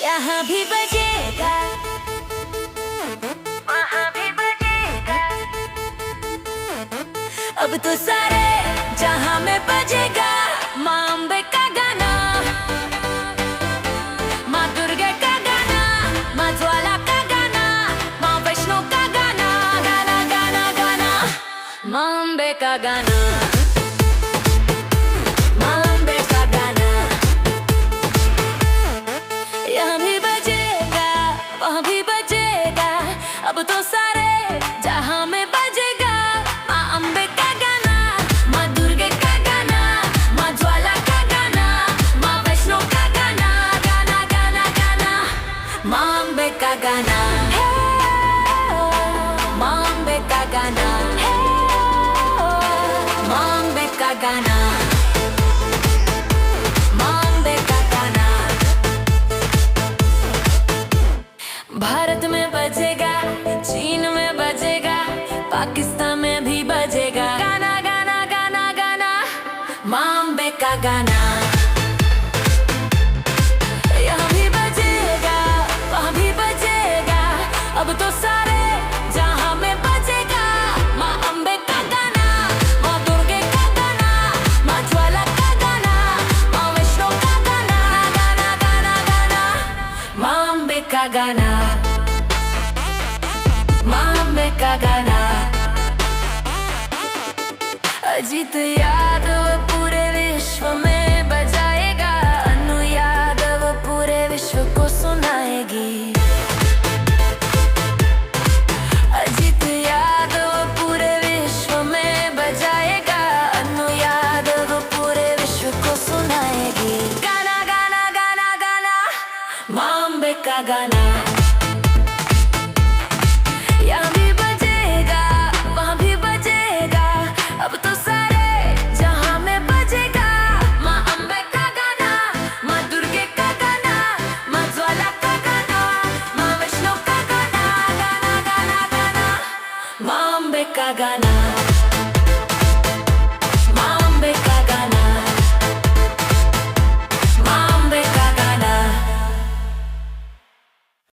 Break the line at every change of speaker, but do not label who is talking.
यहाँ भी बजेगा, वहाँ भी बजेगा, अब तो सारे जहाँ में बजेगा माँ अम्बे का गाना, माँ दुर्गे का गाना, माँ ज्वाला का गाना, माँ वैष्णो का गाना, गाना गाना गाना, माँ अम्बे का गाना, माँ अम्बे का गाना। यहाँ भी बजेगा, वहाँ भी बजेगा, अब तो सारे जहाँ में बजेगा माँ अम्बे का गाना, माँ दुर्गे का गाना, माँ ज्वाला का गाना, माँ वैष्णो का गाना, गाना गाना गाना, माँ अम्बे का गाना है, माँ अम्बे का गाना है, माँ अम्बे का गाना, माँ अम्बे का गाना। भारत में बजेगा, चीन में बजेगा, पाकिस्तान में भी बजेगा गाना गाना गाना गाना, माँ अम्बे का गाना। यहाँ भी बजेगा, वहाँ भी बजेगा, अब तो सारे जहाँ में बजेगा माँ अम्बे का गाना, माँ दुर्गे का गाना, माँ ज्वाला का गाना, माँ वैष्णो का गाना, गाना गाना गाना, माँ अम्बे का गाना, माँ अम्बे का गाना। अजीत यादव पूरे विश्व में बजाएगा, अनु यादव पूरे विश्व को सुनाएगी। अजीत यादव पूरे विश्व में बजाएगा, अनु यादव पूरे विश्व को सुनाएगी। गाना गाना गाना गाना, माँ अम्बे का गाना।